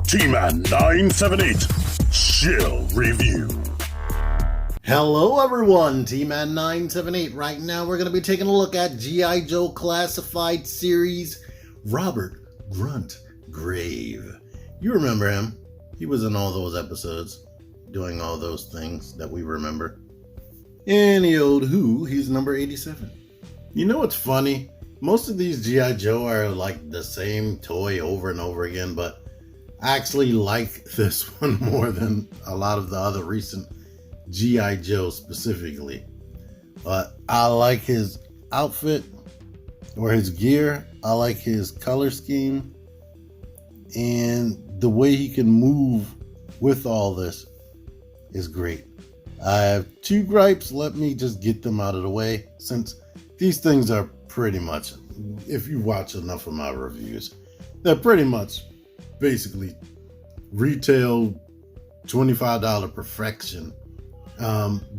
T-Man 978 Shill Review. Hello everyone, T-Man 978. Right now we're going to be taking a look at G.I. Joe Classified Series Robert Grunt Grave. You remember him. He was in all those episodes, doing all those things that we remember. Any old who, he's number 87. You know what's funny? Most of these G.I. Joe are like the same toy over and over again, but I actually like this one more than a lot of the other recent G.I. Joe specifically. But I like his outfit or his gear. I like his color scheme and the way he can move with all this is great. I have two gripes. Let me just get them out of the way, since these things are pretty much, if you watch enough of my reviews, they're pretty much basically retail $25 perfection.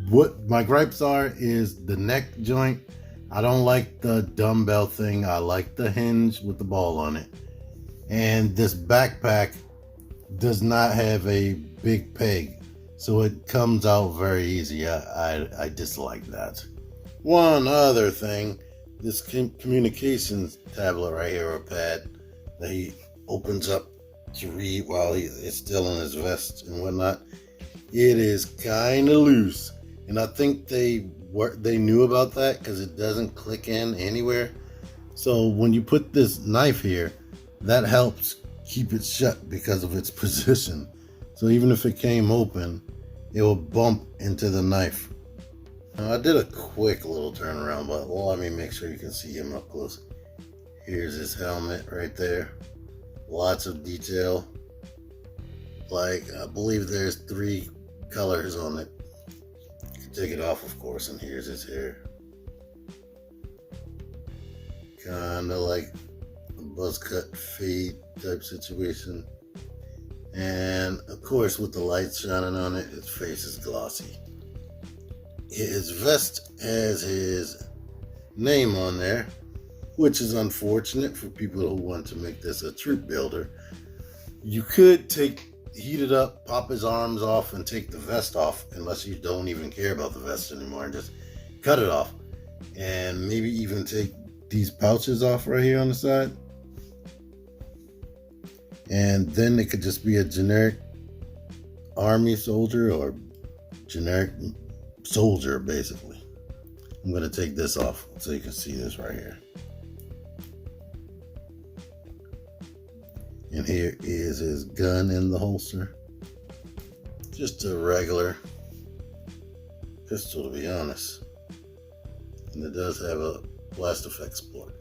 What my gripes are is the neck joint. I don't like the dumbbell thing. I like the hinge with the ball on it. And this backpack does not have a big peg, so it comes out very easy. I dislike that. One other thing, this communications tablet right here, or pad, that he opens up to read while it's still in his vest and whatnot, it is kind of loose, and I think they knew about that because it doesn't click in anywhere. So when you put this knife here, that helps keep it shut because of its position. So even if it came open, it will bump into the knife. Now, I did a quick little turnaround, but let me make sure you can see him up close. Here's his helmet right there. Lots of detail. Like, I believe there's 3 colors on it. You can take it off, of course, and here's his hair. Kind of like a buzz cut fade type situation. And, of course, with the lights shining on it, his face is glossy. His vest has his name on there, which is unfortunate for people who want to make this a troop builder. You could heat it up, pop his arms off, and take the vest off, unless you don't even care about the vest anymore, and just cut it off. And maybe even take these pouches off right here on the side. And then it could just be a generic army soldier or generic soldier, basically. I'm going to take this off so you can see this right here. And here is his gun in the holster. Just a regular pistol, to be honest. And it does have a blast effects port.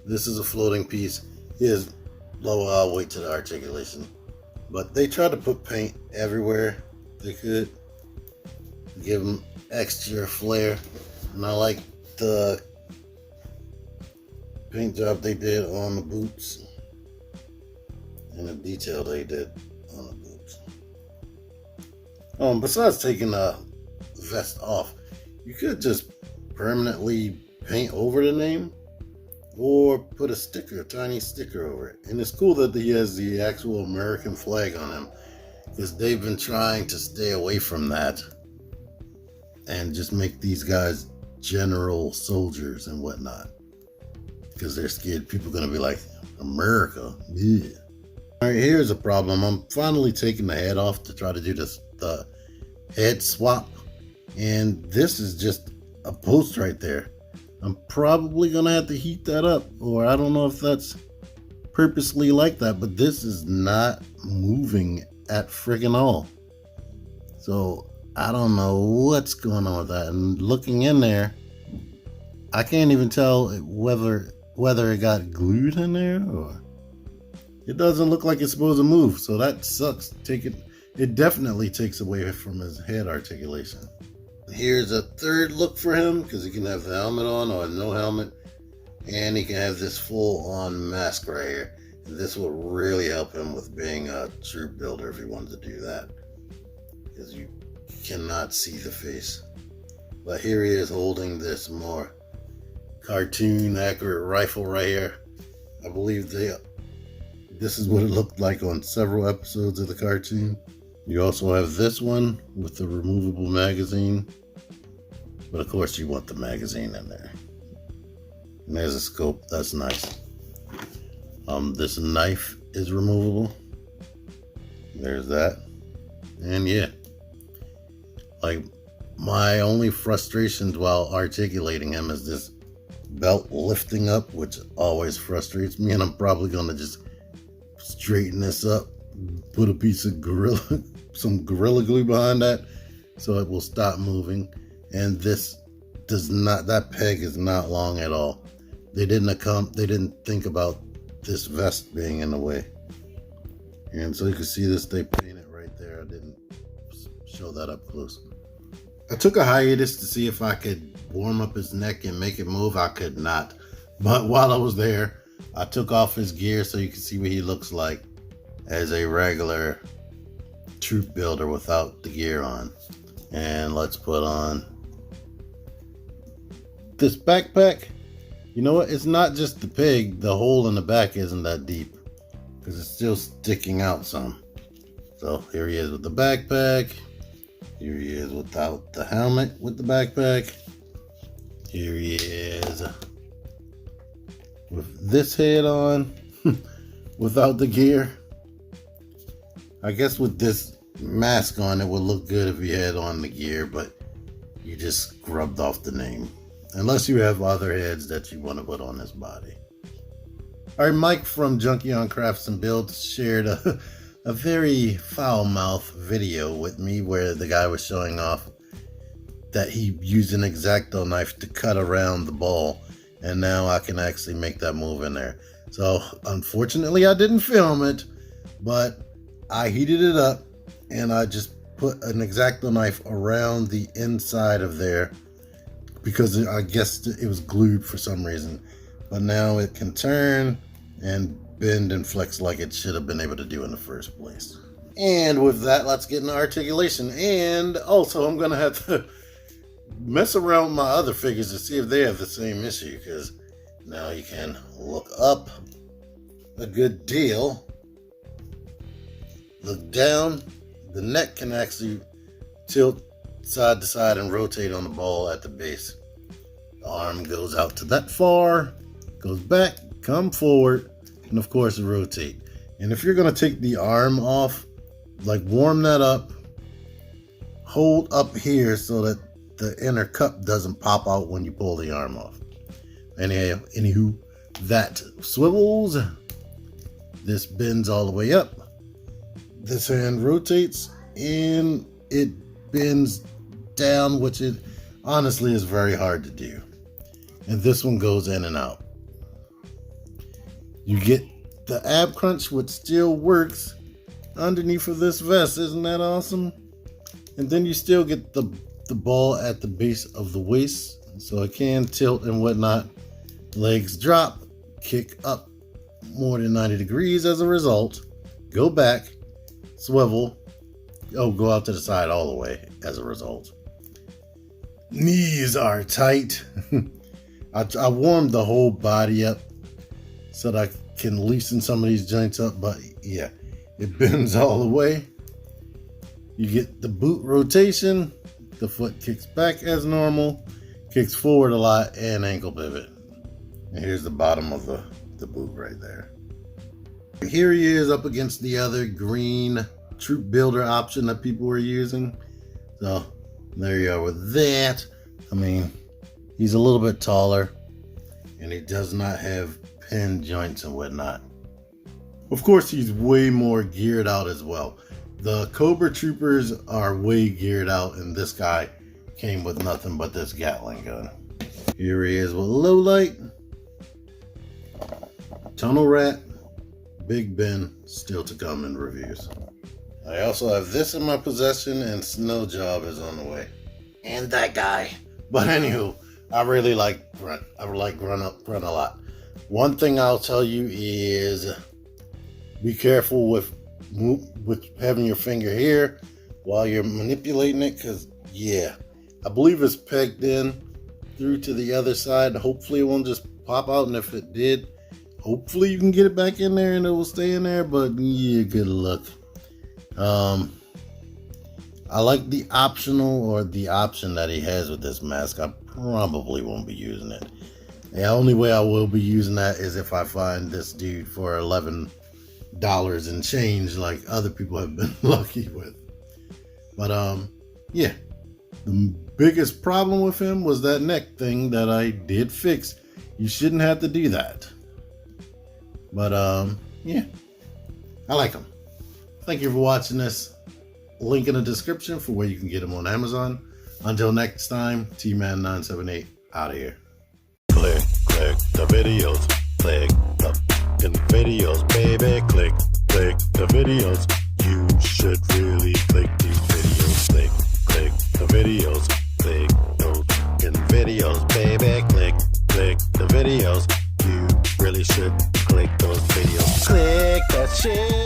This is a floating piece. I'll wait to the articulation. But they tried to put paint everywhere they could, give them extra flair. And I like the paint job they did on the boots and the detail they did on the boots. Besides taking the vest off, you could just permanently paint over the name or put a tiny sticker over it. And it's cool that he has the actual American flag on him, because they've been trying to stay away from that and just make these guys general soldiers and whatnot, because they're scared people are going to be like, America, yeah. All right, here's a problem. I'm finally taking the head off to try to do the head swap, and this is just a post right there. I'm probably going to have to heat that up, or I don't know if that's purposely like that, but this is not moving at friggin' all. So I don't know what's going on with that. And looking in there, I can't even tell whether it got glued in there, or it doesn't look like it's supposed to move. So that sucks. It definitely takes away from his head articulation. Here's a third look for him, because he can have the helmet on or no helmet, and he can have this full-on mask right here. And this will really help him with being a troop builder if he wanted to do that, because you cannot see the face. But here he is holding this more cartoon accurate rifle right here. I believe This is what it looked like on several episodes of the cartoon. You also have this one with the removable magazine. But of course you want the magazine in there. And there's a scope, that's nice. This knife is removable. There's that. And yeah. Like, my only frustrations while articulating him is this belt lifting up, which always frustrates me, and I'm probably gonna just straighten this up, put a piece of some Gorilla Glue behind that so it will stop moving. And this does not, that peg is not long at all. They didn't think about this vest being in the way. And so you can see this, they painted right there. I didn't show that up close. I took a hiatus to see if I could warm up his neck and make it move. I could not. But while I was there, I took off his gear so you can see what he looks like as a regular troop builder without the gear on. And let's put on this backpack. You know what? It's not just the pig. The hole in the back isn't that deep because it's still sticking out some. So here he is with the backpack. Here he is without the helmet with the backpack. Here he is with this head on without the gear. I guess with this mask on, it would look good if he had on the gear, but you just scrubbed off the name. Unless you have other heads that you want to put on his body. Alright, Mike from Junkie on Crafts and Builds shared a very foul-mouthed video with me where the guy was showing off that he used an X-Acto knife to cut around the ball, and now I can actually make that move in there. So unfortunately I didn't film it, but I heated it up and I just put an X-Acto knife around the inside of there because I guess it was glued for some reason. But now it can turn and bend and flex like it should have been able to do in the first place. And with that, let's get into articulation. And also, I'm going to have to mess around with my other figures to see if they have the same issue, because now you can look up a good deal, look down. The neck can actually tilt side to side and rotate on the ball at the base. The arm goes out to that far, goes back, come forward, and of course rotate. And if you're going to take the arm off, like warm that up, hold up here so that the inner cup doesn't pop out when you pull the arm off. Anywho, that swivels, this bends all the way up, this hand rotates, and it bends down, which it honestly is very hard to do. And this one goes in and out. You get the ab crunch, which still works underneath of this vest. Isn't that awesome? And then you still get the ball at the base of the waist, so it can tilt and whatnot. Legs drop, kick up more than 90 degrees as a result. Go back, swivel, go out to the side all the way as a result. Knees are tight. I warmed the whole body up so that I can loosen some of these joints up, but yeah, it bends all the way. You get the boot rotation, the foot kicks back as normal, kicks forward a lot, and ankle pivot. And here's the bottom of the boot right there. Here he is up against the other green troop builder option that people were using. So there you are with that. I mean, he's a little bit taller and he does not have pin joints and whatnot. Of course, he's way more geared out as well. The Cobra Troopers are way geared out, and this guy came with nothing but this Gatling gun. Here he is with low light, Tunnel Rat, Big Ben, still to come in reviews. I also have this in my possession, and Snow Job is on the way. And that guy. But anywho, I really like Grunt. I like Grunt a lot. One thing I'll tell you is be careful with having your finger here while you're manipulating it, because yeah, I believe it's pegged in through to the other side. Hopefully it won't just pop out, and if it did, Hopefully you can get it back in there and it will stay in there, but yeah, good luck. I like the optional or the option that he has with this mask. I probably won't be using it. The only way I will be using that is if I find this dude for $11 and change like other people have been lucky with. But yeah, the biggest problem with him was that neck thing that I did fix. You shouldn't have to do that. But yeah, I like him. Thank you for watching this. Link in the description for where you can get him on Amazon. Until next time, T-Man978 out of here. Click the videos. Click the fucking videos, baby. Click the videos. You should really click these videos. Click the videos. Click those fucking videos, baby. Click the videos. You really should click those videos. Click that shit.